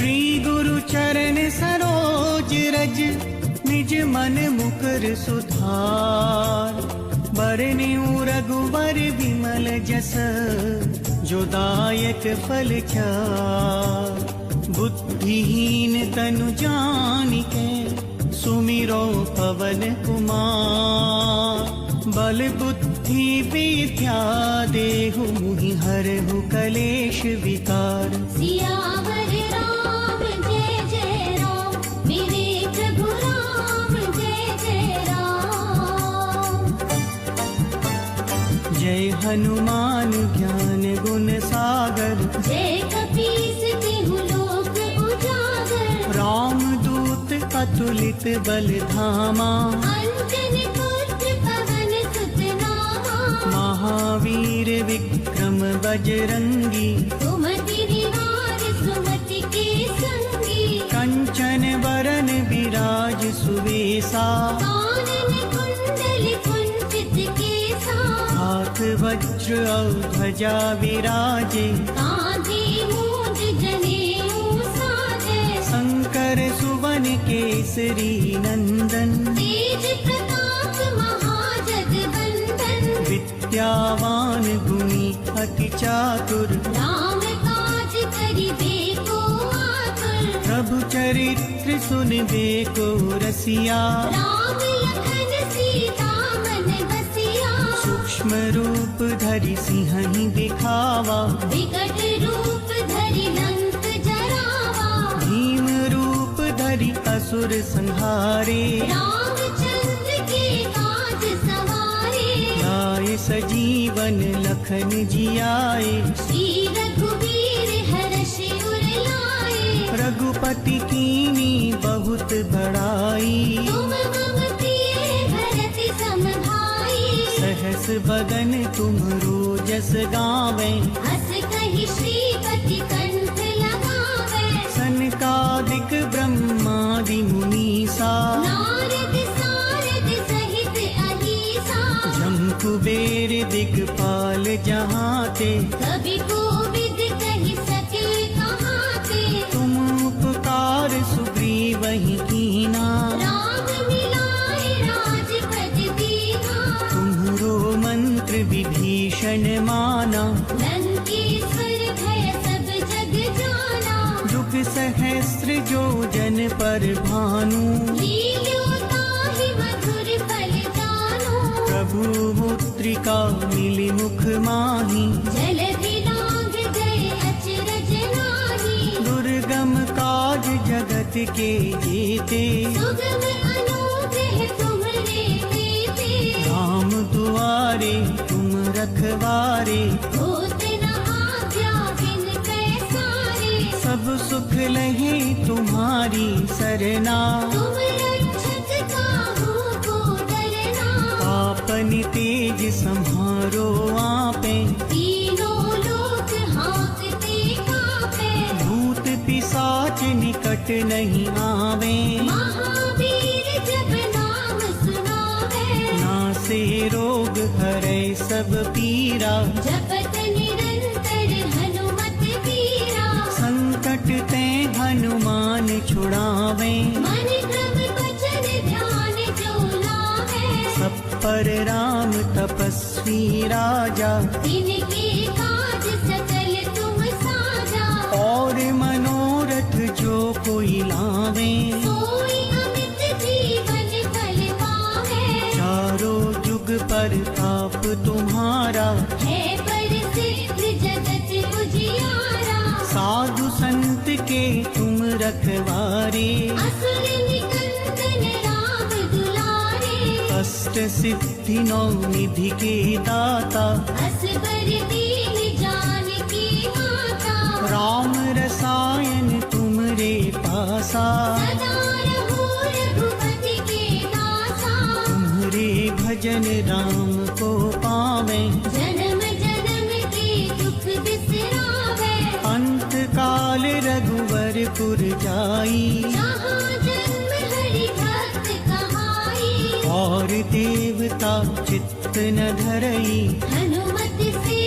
श्री गुरु चरण सरोज रज, निज मन मुकुर सुधार। बरनेउ रघुवर विमल जस, जो दायक फल चार। बुद्धिहीन तनु जानिके, सुमिरो पवन कुमार। बल बुद्धि विद्या देहु, मुहि हरहु कलेश विकार। सियावर राम जय जय राम, मेरे प्रभु राम जय जय राम। जय हनुमान ज्ञान गुण सागर, जय कपीस तिहु लोक उजागर। राम दूत अतुलित बल धामा, अंजन पुत्र पवन सुत नामा। महावीर विक्रम बजरंगी, सुमति निवार सुमति के संगी। कंचन बरन विराज सुवेसा। कानन कुंडल कुंचित केसा। हाथ वज्र और ध्वजा विराजे, कांधे मूंज जनेऊ साजे। शंकर सुवन केसरी नंदन। तेज प्रताप महाजगवंदन। विद्यावान गुणी अति चातुर, राम काज करिबे को आतुर। प्रभु चरित्र सुनबे को रसिया। राम लखन सीता मन बसिया। सूक्ष्म रूप धरि सिंहहि दिखावा, विकट रूप धरि लंक जरावा। भीम रूप धरि असुर संहारे। रामचंद्र के काज सवारे। लाए सजीवन लखन जियाए, श्री रघुवीर हर्ष उर लाए। रघुपति कीनी बहुत बड़ाई। तुम मम प्रिय भरत सम भाई। सहस बदन तुमरो जस गावें, हस कहि श्रीपति कंठ लगावे। सनकादिक ब्रह्मादि मुनीसा। नारद सारद सहित अहीसा। जम कुबेर दिगपाल जहाते, कवि कोविद कहि सके कहाते। तुम उपकार सुग्रीवहि कीना। राम मिलाए राजपद दीना। तुम्हरो मंत्र विभीषण माना। लंकेश्वर भय सब जग जाना। जुग सहस्त्र जो जन पर भानु, लील्यो ताहि मधुर फल जानु। प्रभु मुद्रिका मिली मुख माहि। जलधि लांघ गए अचरज नाही। दुर्गम काज जगत के जेते, सुगम अनुग्रह तुम्हरे तेते। राम दुआरे तुम रखवारे। होत न आज्ञा बिन पैसारे। सब सुख लहे तुम्हारी सरना। तुम रक्षक काहू को डरना। आपन तेज सम्हारो आपे, तीनों लोक हाँकते कांपे। भूत पिशाच निकट नहीं आवे। महावीर जब नाम सुनावे। नासे रोग हरै सब पीरा। जपत निरंतर हनुमत वीरा। संकट ते हनुमान छुड़ावे, मन क्रम वचन ध्यान जो लावे। सब पर राम तपस्वी राजा। तिनके काज सकल तुम साजा। और मनोरथ जो कोई लावे, सोई अमित जीवन फल पावे। चारों जुग पर ताप तुम्हारा। है प्रसिद्ध जगत उजियारा। साधु संत के तुम रखवारे। असुर निकंदन राम दुलारे। अष्ट सिद्धि नौ निधि के दाता। असबर दीन जानकी माता। राम रसायन तुमरे पासा। सदा रहो रघुपति के दासा। तुम्हारे भजन राम को पावे। जन्म जन्म के दुख बिसरावे। अंत काल रघुवरपुर जाई। जहाँ जन्म हरि भक्त कहाई। और देवता चित्त न धरई। हनुमत से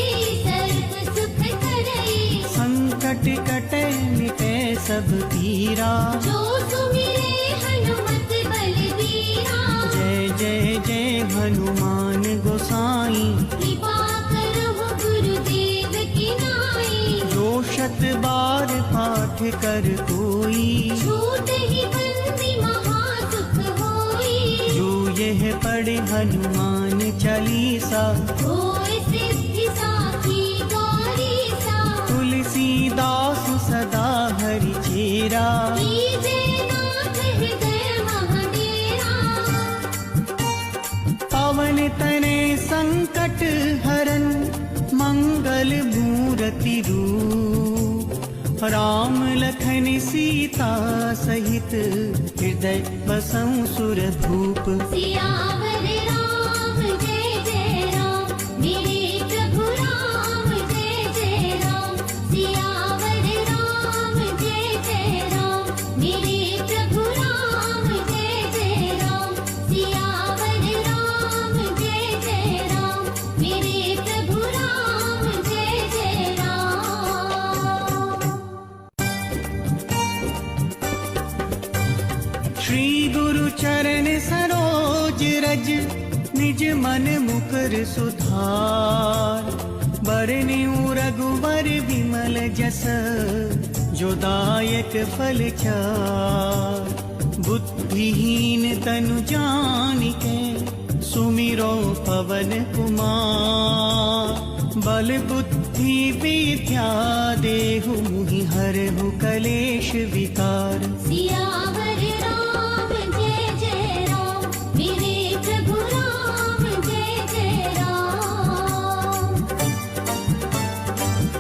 सर्व सुख करई। संकट संकट कटे मिटे सब पीरा। जो सुमिरे हनुमत बलबीरा। जय जय जय हनुमान गोसाई। कृपा करहु गुरुदेव की नाई। जो शत बार पाठ कर कोई। छूटहि बंदी महासुख होई। जो यह पढ़े हनुमान चालीसा। होय सिद्धि साखी गौरीसा। तुलसीदास सदा हरि चेरा। कीजे नाथ हृदय महडेरा। पवन तने संकट हरन मंगल मूरति रूप। राम लखन सीता सहित हृदय बसं सुर भूप। सियावर राम जय जय राम। मेरे प्रभु राम जय जय राम। सियावर राम जय जय राम। मेरे प्रभु राम जय जय राम। सियावर राम जय जय राम। मेरे प्रभु राम जय जय राम। श्री गुरु चरण सरोज रज निज मन मुकुर सुधार। बरनिउ रघुवर विमल जस जो दायक फल चार। बुद्धिहीन तनु जानिके सुमिरो पवन कुमार। बल बुद्धि विद्या देहु मुहि हरहु कलेश विकार। सियावर राम जय जय राम। मेरे प्रभु राम जय जय राम।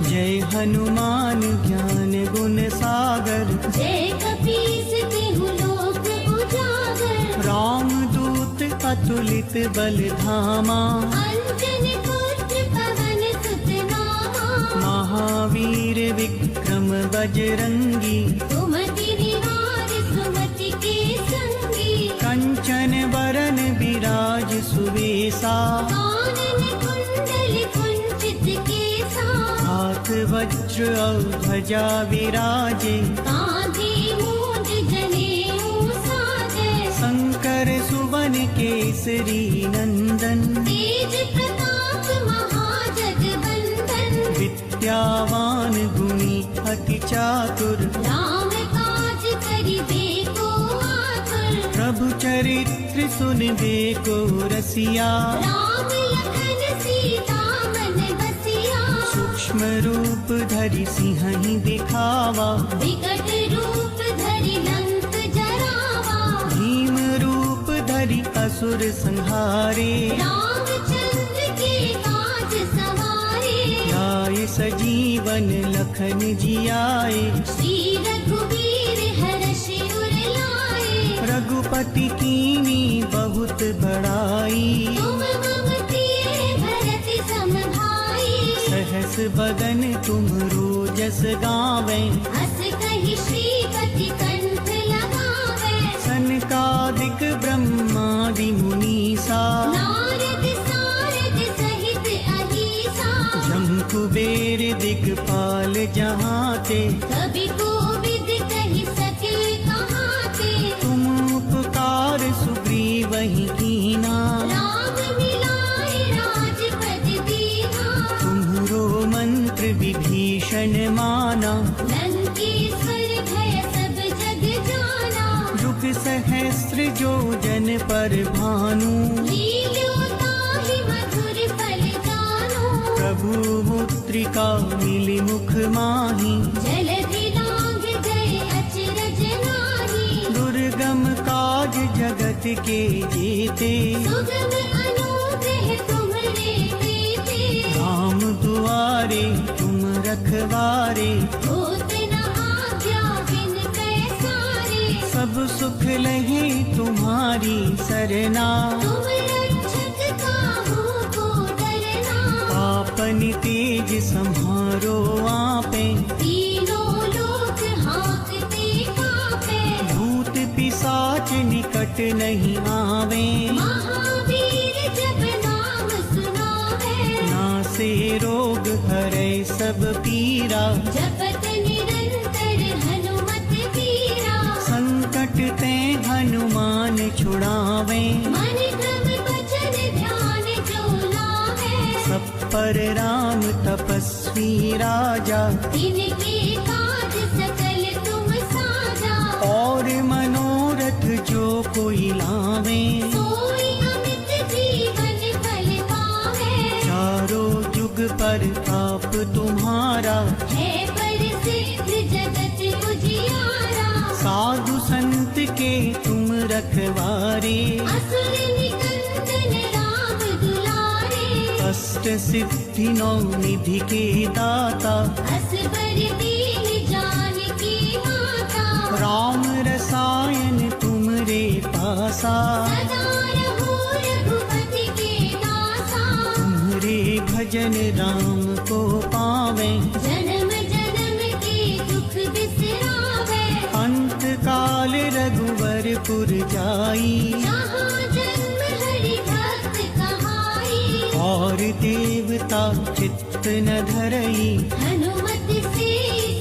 जय हनुमान ज्ञान गुण सागर। जय कपीस तिहु लोक उजागर। राम दूत अतुलित बल धामा। अंजन पुत्र पवन सुत नामा। महावीर विक्रम बजरंगी। सुमति निवार सुमति के संगी। कंचन बरन विराज सुवेसा। कानन कुंडल कुंचित केसा। हाथ वज्र और ध्वजा विराजे। कांधे मूंज जनेऊ साजे। शंकर सुवन केसरी नंदन। तेज प्रताप महाजगवंदन। विद्यावान गुणी अति चातुर। राम काज करिबे को आतुर। प्रभु चरित्र सुनबे को रसिया। राम लखन सीता मन बसिया। सूक्ष्म रूप धरि सिंहहि दिखावा। विकट रूप धरि लंक जरावा। भीम रूप धरि असुर संहारे। रामचंद्र के काज सवारे। लाए सजीवन लखन जियाए। श्री रघुवीर हर्ष उर लाए। रघुपति कीनी बहुत बड़ाई। तुम मम प्रिय भरत सम भाई। सहस बदन तुम रोजस गावे। हस कहि श्रीपति कंठ लगावे। सनकादिक ब्रह्मादि मुनीसा। नारद सारद सहित अहीसा। जम कुबेर दिगपाल जहाते। कवि कोविद कहि सके कहाते। तुम उपकार सुग्रीवहि कीना। राम मिलाए राजपद दीना। तुम्हरो मंत्र विभीषण माना। लंकेश्वर भय सब जग जाना। युग सहस्त्र जो जन पर भानु। लील्योताहि मधुर फल जानो। प्रभु मुद्रिका मिली मुख माही। जलधि लांघ गए अचरज नाही। दुर्गम काज जगत के जेते। सुगम अनुग्रह तुम्हरे तेते। राम दुआरे तुम रखवारे। होत न आज्ञा बिन पैसारे। सब सुख लहे तुम्हारी सरना। तुम रक्षक काहू को डरना। आपन तेज सम्हारो आपे। तीनों लोक हाँकते कांपे। भूत पिशाच निकट नहीं आवे। महावीर जब नाम सुनावे। नासे रोग हरै सब पीरा। वीरा जपत निरंतर हनुमत वीरा संकट ते हनुमान छुड़ावे मन क्रम वचन ध्यान जो लावे सब पर राम तपस्वी राजा तिनके काज सकल तुम साजा और मनोरथ जो कोई लावे सोई अमित जीवन फल पावे चारों युग पर आप तुम्हारा है प्रसिद्ध जगत उजियारा साधु संत के तुम रखवारे असुर निकंदन राम दुलारे अष्ट सिद्धि नौ निधि के दाता असबर दीन जानकी माता राम रसायन तुमरे पासा सदा रहो रघुपति के दासा तुम्हारे भजन राम को पावे जन्म जन्म के दुख बिसरावे अंत काल रघुवरपुर जाई जहाँ जन्म हरि भक्त कहाई और देवता चित्त न धरई हनुमत से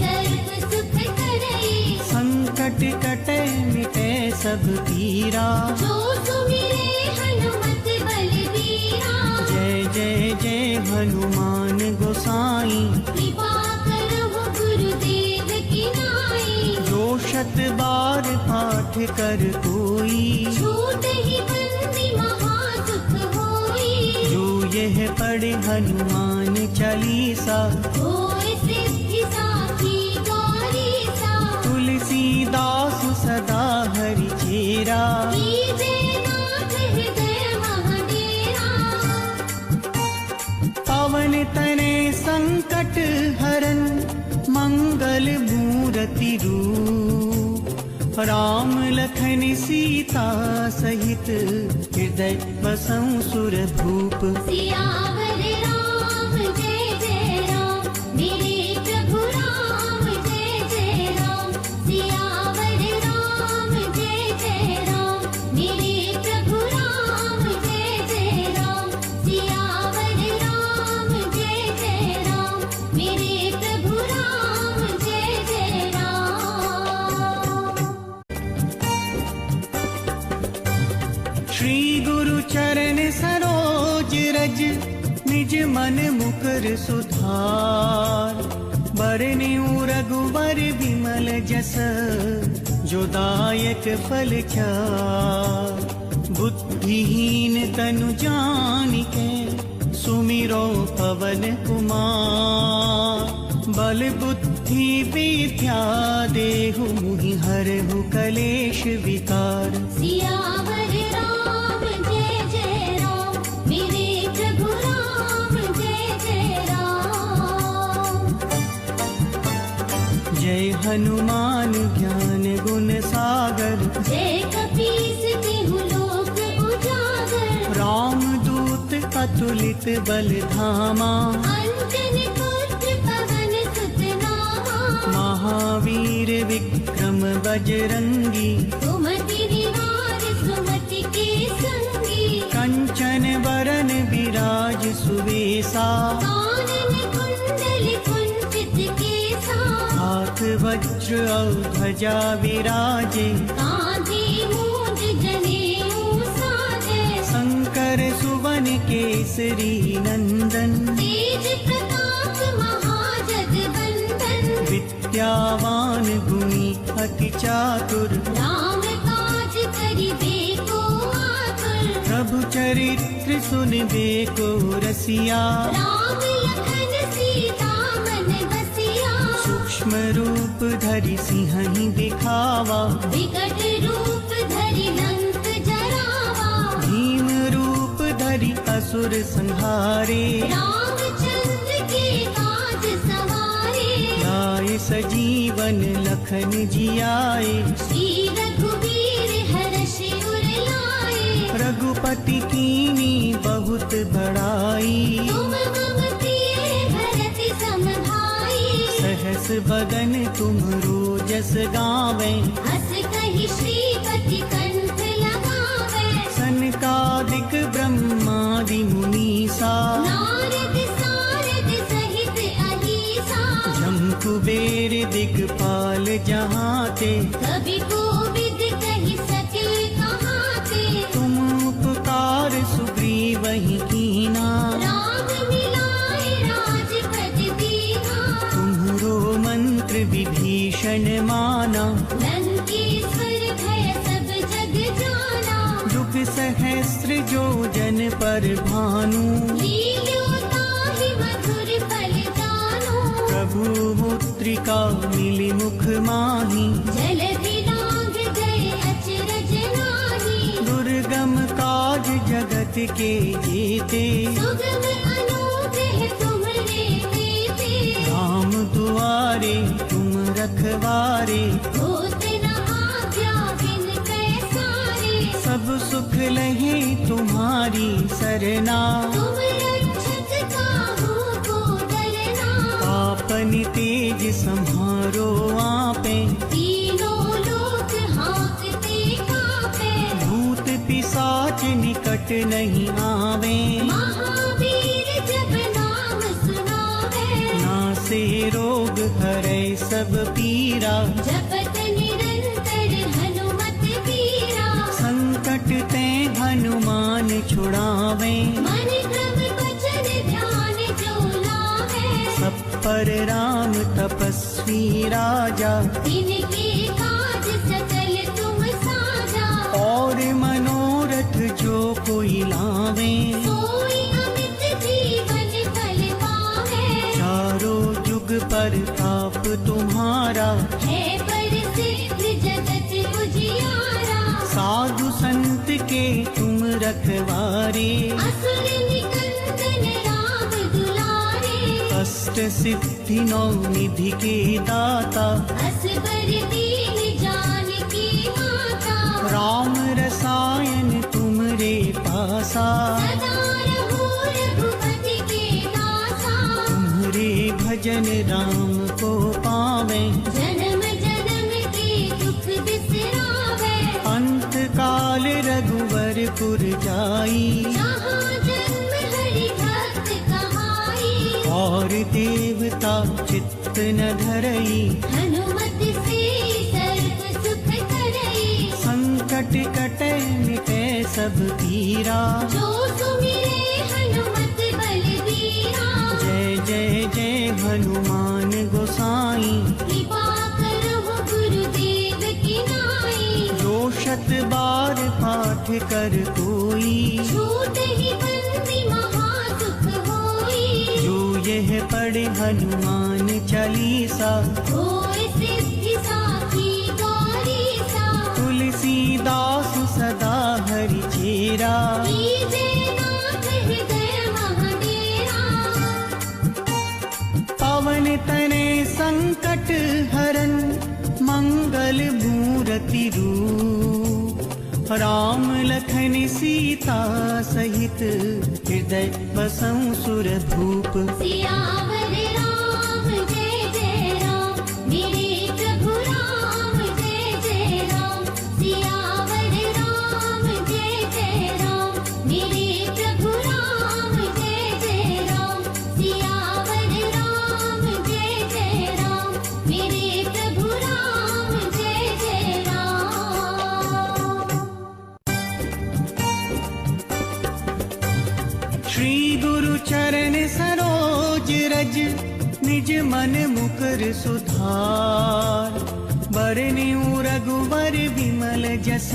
सर्व सुख करई संकट कटे मिटे सब पीरा जो सुमिरे हनुमत बलबीरा जय जय जय हनुमान गोसाई कृपा करहु गुरुदेव की नाई जो शत बार पाठ कर कोई छूट ही बंदी महासुख होई जो यह पढ़े हनुमान चालीसा होय सिद्धि साखी गौरीसा तुलसीदास सदा हरि चेरा कीजे नाथ हृदय महडेरा पवन तने संकट हरन मंगल मूरति रूप राम लखन सीता सहित हृदय बसं सुर भूप सियावर राम जय जय राम मेरे प्रभु राम जय जय राम सियावर राम जय जय राम मेरे प्रभु राम जय जय राम सियावर राम जय जय राम मेरे प्रभु राम जय जय राम श्री गुरु चरण सरोज रज निज मन मुकुर सुधार बरनिउ रघुवर विमल जस जो दायक फल चार बुद्धिहीन तनु जानिके सुमिरो पवन कुमार बल बुद्धि विद्या देहु मुहि हरहु कलेश विकार सियावर राम जय जय राम मेरे प्रभु राम जय जय राम जय हनुमान ज्ञान गुण सागर जय कपीस तिहु लोक उजागर राम दूत अतुलित बल धामा अंजन पुत्र पवन सुत नामा महावीर विक्रम बजरंगी सुमति निवार सुमति के संगी कंचन बरन विराज सुवेसा कानन कुंडल कुंचित केसा हाथ वज्र और ध्वजा विराजे कांधे मूंज जनेऊ साजे शंकर सुवन केसरी नंदन तेज प्रताप महाजगवंदन विद्यावान गुणी अति चातुर राम काज करिबे को आतुर प्रभु चरित्र सुनबे को रसिया राम लखन सीता मन बसिया सूक्ष्म रूप धरि सिंहहि दिखावा विकट रूप धरि लंक जरावा भीम रूप धरि असुर संहारे रामचंद्र के काज सवारे लाए सजीवन लखन जियाए श्री रघुवीर हर्ष उर लाए रघुपति कीनी बहुत बड़ाई तुम मम प्रिय भरत सम भाई सहस बदन तुमरो जस गावे हस कहि श्रीपति कंठ लगावे सनकादिक ब्रह्मादि मुनीसा नारद सारद सहित अहिसा जम कुबेर दिगपाल जहाँ ते, कभी कोविद कही सके कहाँ ते। तुम उपकार सुग्रीव ही कीना, राम मिलाए राजपद दीना। तुम्हरो मंत्र विभीषण माना, लंकेश्वर भय सब जग जाना। युग सहस्त्र जो जन पर भानु, लील्यो ताहि मधुर फल जानो। प्रभु मुद्रिका मिली मुख माही, जलधि लांघ गए अचरज नाही। दुर्गम काज जगत के जेते, सुगम अनुग्रह तुम्हरे तेते। राम दुआरे तुम रखवारे, होत न आज्ञा बिन पैसारे। सब सुख लहे तुम्हारी सरना, तुम रक्षक काहू को डरना। आपन तेज सम्हारो आपे, तीनों लोक हाँकते कांपे। भूत पिशाच निकट नहीं आवे, महावीर जब नाम सुनावे। नासे रोग हरै सब पीरा, जपत निरंतर हनुमत वीरा। संकट ते हनुमान छुड़ावे, मन क्रम वचन ध्यान जो लावे। सब पर राम तपस्वी राजा, तिनके काज सकल तुम साजा। और मनोरथ जो कोई लावे, सोई अमित जीवन फल पावे। चारों जुग पर ताप तुम्हारा, है प्रसिद्ध जगत उजियारा। साधु संत के तुम रखवारे, असुर निकंदन राम दुलारे। अष्ट सिद्धि नौ निधि के दाता, असबर दीन जानकी माता। राम रसायन तुमरे पासा, सदा रहो रघुपति के दासा। तुम्हरे भजन राम को पावे, जन्म जन्म के दुख बिसरावे। अंत काल रघुवर पुर जाई, जहाँ जन्म हरि भक्त कहाई। और देवता चित्त न धरई, हनुमत से सर्व सुख करई। संकट कटे मिटे सब पीरा, जो सुमिरे हनुमत बलबीरा। जय जय जय हनुमान गोसाई, कृपा करो गुरुदेव की नाई। जो शत बार पाठ कर कोई, छूट ही बंदी महासुख होई। जो यह पढ़े हनुमान चालीसा, होय सिद्धि साखी गौरीसा। तुलसीदास सदा हरि चेरा, कीजे नाथ हृदय महडेरा। पवन तने संकट हरन, मंगल मूरति रूप, राम लखन सीता सहित, हृदय बसं सुर भूप। सियावर राम जय जय राम। मेरे प्रभु राम जय जय राम। सियावर राम जय जय राम। मेरे प्रभु राम जय जय राम। सियावर राम जय जय राम। मेरे प्रभु राम जय जय राम। श्री गुरु चरण सरोज रज, निज मन मुकुर सुधार। बरनिउ रघुवर विमल जस,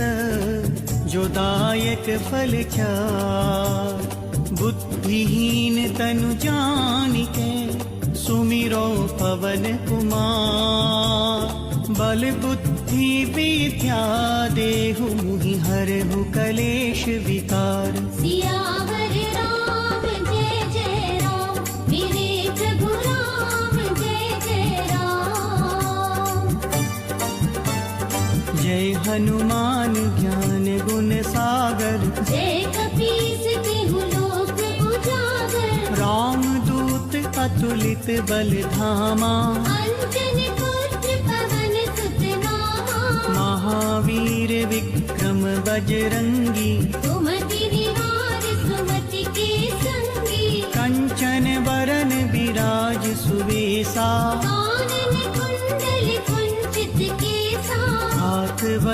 जो दायक फल चार। बुद्धिहीन तनु जानिके, सुमिरो पवन कुमार। बल बुद्धि विद्या देहु, मुहि हरहु कलेश विकार। सियावर राम जय जय राम। मेरे प्रभु राम जय जय राम। जय हनुमान ज्ञान गुण सागर, जय कपीस तिहु लोक उजागर। राम दूत अतुलित बल धामा। अंजन पुत्र पवन सुत नामा। महावीर विक्रम बजरंगी, सुमति निवार सुमति के संगी। कंचन बरन विराज सुवेसा। कानन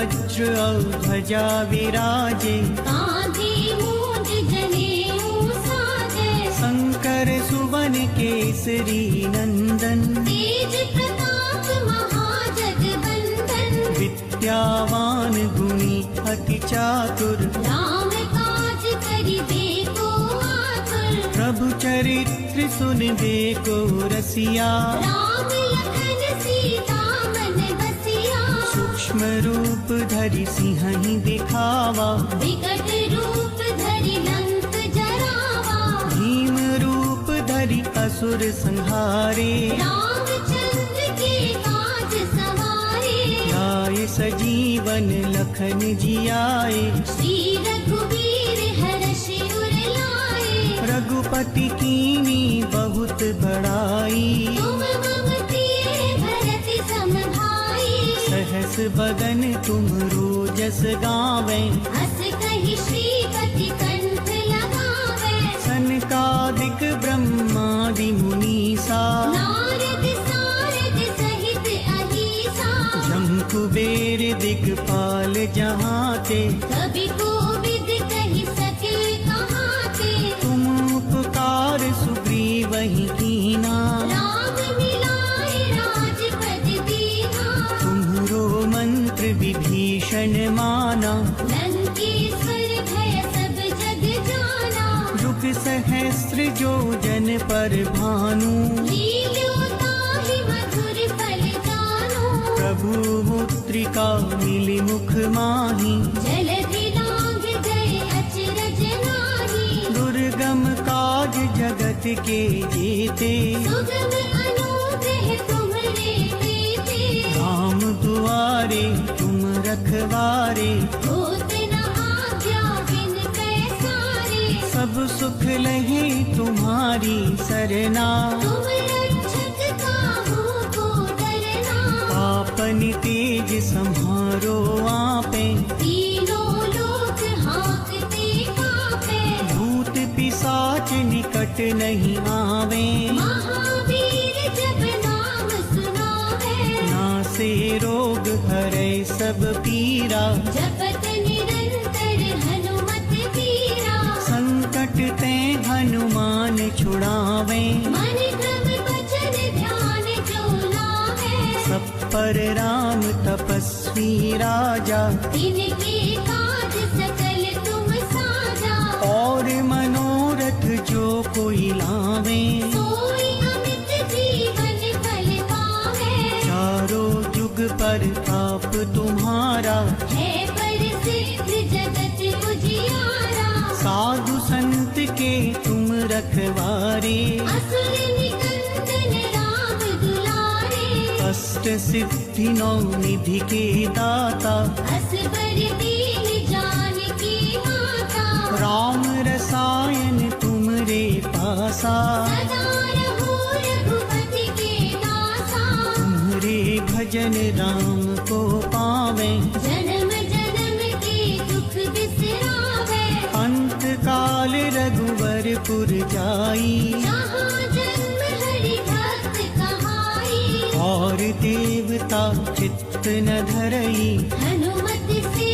वज्र और ध्वजा विराजे, कांधे मूंज जनेऊ साजे, शंकर सुवन केसरी नंदन, तेज प्रताप महाजगबंदन, विद्यावान गुणी अति चातुर, राम काज करिबे को आतुर, प्रभु चरित्र सुनबे को रसिया, राम लखन सीता मन बसिया, सूक्ष्म रूप धरि सिंहहि दिखावा, विकट रूप धरि लंक जरावा, भीम रूप धरि असुर संहारे, रामचंद्र के काज सवारे, लाए सजीवन लखन जियाए, श्री रघुवीर हर्ष उर लाए, रघुपति कीनी बहुत बड़ाई, तुम मम प्रिय भरत सम भाई, सहस बदन तुम रोजस गावे, हस कहि श्रीपति कंठ लगावे, सनकादिक ब्रह्मादि मुनीसा, नारद सारद सहित अहिसा, जम कुबेर दिगपाल जहाते, कवि कोविद कहि सके कहाते, तुम उपकार सुग्रीवहि कीना, राम मिलाए राजपद दीना, तुम्हरो मंत्र विभीषण माना, लंकेश्वर भय सब जग जाना, युग सहस्त्र जो जन पर भानु, लील्योताहि मधुर फल जानु, प्रभु मुद्रिका मिली मुख माही, जलधि लांघ गए अचरज नाही, दुर्गम काज जगत के जेते, सुगम अनुग्रह तुम्हरे तेते, राम दुआरे तुम रखवारे, होत न आज्ञा बिन पैसारे, सब सुख लहे तुम्हारी सरना, तुम रक्षक काहू को डरना, आपन तेज सम्हारो आपे, तीनों लोक हाँकते कांपे, भूत पिशाच निकट नहीं आवे, महावीर जब नाम सुनावे, नासे रोग हरै सब पीरा, जपत निरंतर हनुमत वीरा, संकट ते हनुमान छुड़ावे, मन क्रम वचन ध्यान जो लावे, सब पर राम तपस्वी राजा, तिनके काज सकल तुम साजा, और मनोरथ जो कोई लावे, सोई अमित जीवन फल पावे, चारों जुग पर ताप तुम्हारा, है प्रसिद्ध जगत उजियारा, साधु संत के तुम रखवारे, असुर निकंदन राम दुलारे, अष्ट सिद्धि नौ निधि के दाता, असबर दीन जानकी माता, राम रसायन तुमरे पासा, सदा रहो रघुपति के दासा, तुम्हारे भजन राम को पावे, जन्म जन्म के दुख बिसरावे, अंत काल रघुवरपुर जाई, जहाँ जन्म हरि भक्त कहाई, और देवता चित्त न धरई, हनुमत से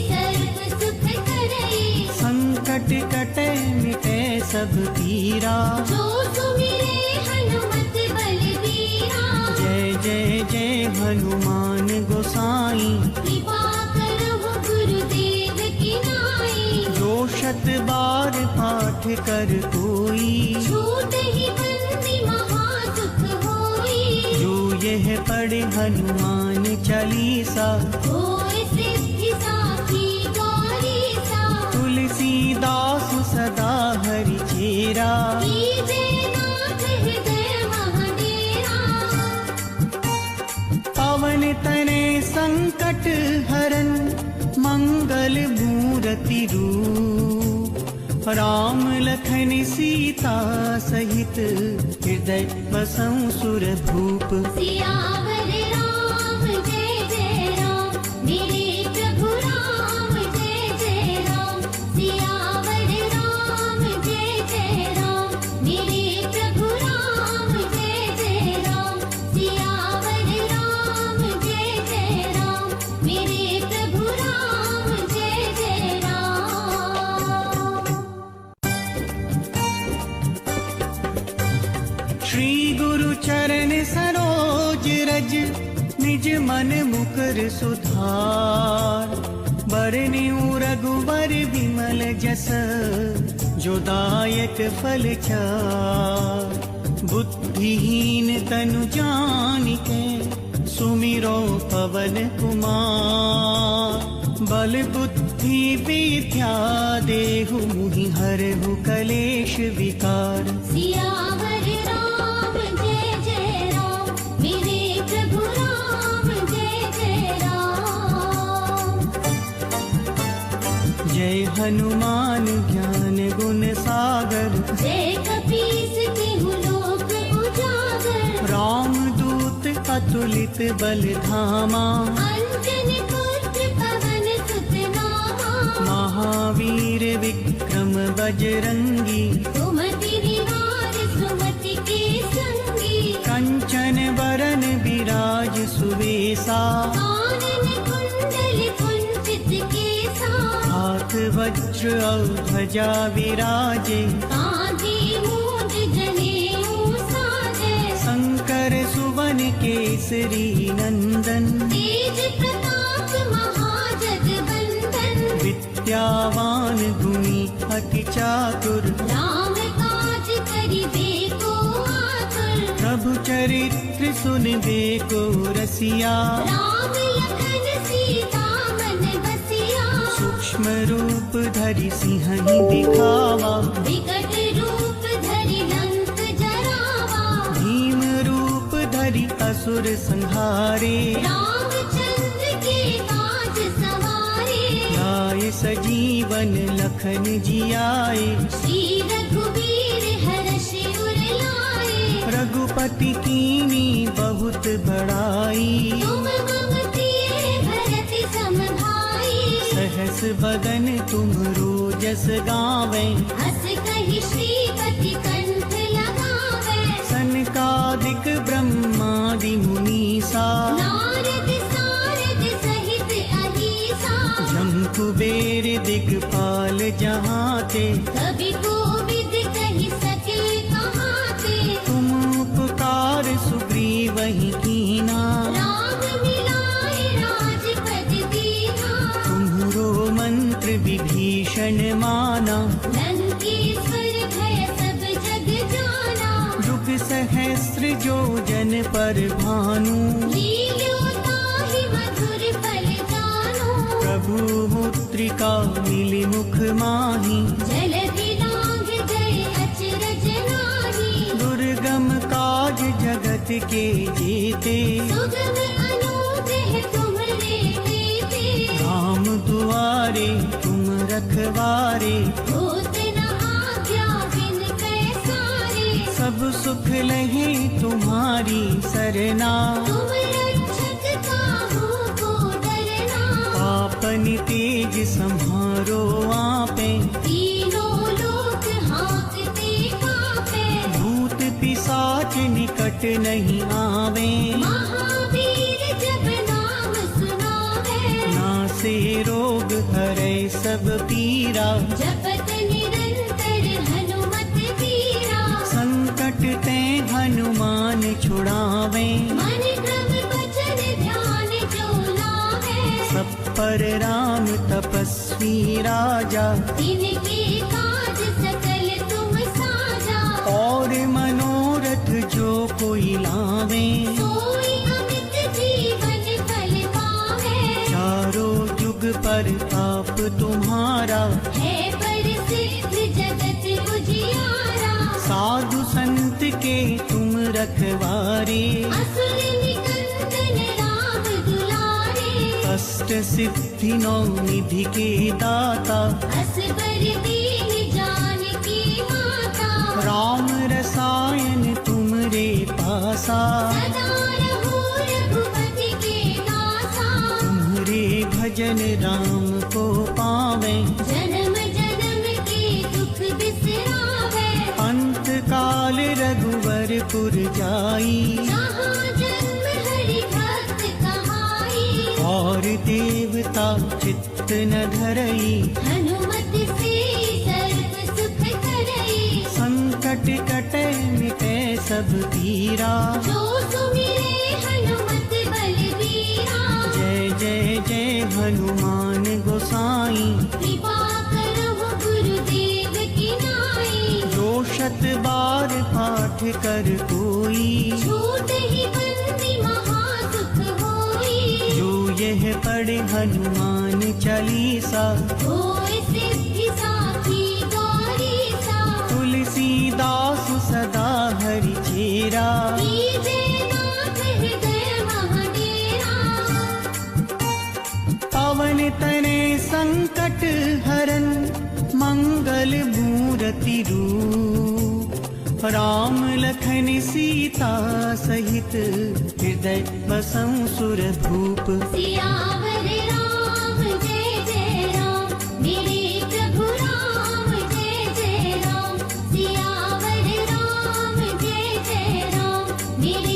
सर्व सुख करई, संकट कटे मिटे सब पीरा, जो सुमिरे हनुमत बलबीरा, जय जय जय हनुमान गोसाई, कृपा करहु गुरुदेव की नाई, जो शत बार पाठ कर कोई, छूट ही बंदी महासुख होई, जो यह पढ़े हनुमान चालीसा, होय सिद्धि साखी गौरीसा, तुलसीदास सदा हरि चेरा, कीजे नाथ हृदय महडेरा, पवन तने संकट हरन मंगल मूरति रूप, राम लखन सीता सहित हृदय बसं सुर भूप, सियावर राम जय जय राम, मेरे प्रभु राम जय जय राम, सियावर राम जय जय राम, मेरे प्रभु राम जय जय राम, सियावर राम जय जय राम, मेरे प्रभु निज मन मुकुर सुधार, बरनिउ रघुबर विमल जस, जो दायक फल चार। बुद्धिहीन तनु जानिके, सुमिरो पवन कुमार। बल बुद्धि विद्या देहु, मुहि हरहु कलेश विकार। सियावर राम जय जय राम, मेरे प्रभु राम जय जय राम। जय हनुमान ज्ञान गुण सागर, जय कपीस तिहु लोक उजागर। राम दूत अतुलित बल धामा, अंजनी पुत्र पवन सुत नामा। महावीर विक्रम बजरंगी, सुमति निवार सुमति के संगी। कंचन बरन विराज सुवेसा, कानन कुंडल कुंचित केसा। हाथ वज्र और ध्वजा विराजे, कांधे मूंज जनेऊ साजे। शंकर सुवन केसरी नंदन। तेज प्रताप महाजगवंदन। विद्यावान गुणी अति चातुर, राम काज करिबे को आतुर। प्रभु चरित्र सुनबे को रसिया। राम लखन सीता मन बसिया। सूक्ष्म रूप धरि सिंहहि दिखावा, विकट रूप धरि लंक जरावा। भीम रूप धरि असुर संहारे। रामचंद्र के काज सवारे। लाए सजीवन लखन जियाए, श्री रघुवीर हर्षि उर लाए। रघुपति कीनी बहुत बड़ाई। तुम मम प्रिय भरत सम भाई। सहस बदन तुमरो जस गावें, हस कहि श्रीपति कंठ लगावे। सनकादिक ब्रह्मादि मुनीसा, नारद सारद सहित अहीसा। जम कुबेर दिगपाल जहाते, कवि कोविद कहि सके कहाते। तुम उपकार सुग्रीवहि कीना। राम मिलाए राजपद दीना। तुम्हरो मंत्र विभीषण माना, लंकेश्वर भय सब जग जाना। जुग सहस्र जो जन पर भानु, लील्यो ताहि मधुर फल जानो। प्रभु मुद्रिका मिलि मुख माहि। जलधि लांघ गए अचरज नाही। दुर्गम काज जगत के जेते, सुगम अनुग्रह तुम्हरे तेते। राम दुआरे तुम रखवारे। होत न आज्ञा बिन पैसारे। सब सुख लहे तुम्हारी सरना, तुम रक्षक काहू को डरना। आपन तेज सम्हारो आपे, तीनों लोक हाँकते कांपे। भूत पिशाच निकट नहीं आवे। महावीर जब नाम सुनावे। नासे रोग हरै सब पीरा, जपत निरंतर हनुमत वीरा। संकट ते हनुमान छुड़ावे। मन क्रम वचन ध्यान जो लावे। सब पर राम तपस्वी राजा, तिनके काज सकल तुम साजा। और मनोरथ जो कोई लावे। सोई अमित जीवन फल पावे। चारों जुग पर ताप तुम्हारा, है प्रसिद्ध जगत उजियारा। साधु संत के तुम रखवारे। असुर निकंदन राम दुलारे। अष्ट सिद्धि नौ निधि के दाता, असबर दीन जानकी माता। राम रसायन तुमरे पासा। सदा रहो रघुपति के दासा। तुम्हारे भजन राम को पावे। जन्म जन्म के दुख बिसरावे। अंत काल रघुवरपुर जाई। जहाँ जन्म हरि भक्त कहाई। और देवता चित्त न धरई। हनुमत से सर्व सुख करई। संकट कटे मिटे सब पीरा। जो सुमिरे हनुमत बलबीरा। बार पाठ कर कोई, छूट ही बंदी महासुख होई। जो यह पढ़े हनुमान चालीसा, होए सिद्धि साखी गौरी सा। तुलसीदास सदा हरि चेरा, कीजे नाथ हृदय महडेरा। पवन तने संकट हरन, मंगल मूरति रूप। राम लखन सीता सहित, हृदय बसं सुरभूप। सियावर राम जय जय राम, मेरे प्रभु राम जय जय राम। सियावर राम जय जय राम, मेरे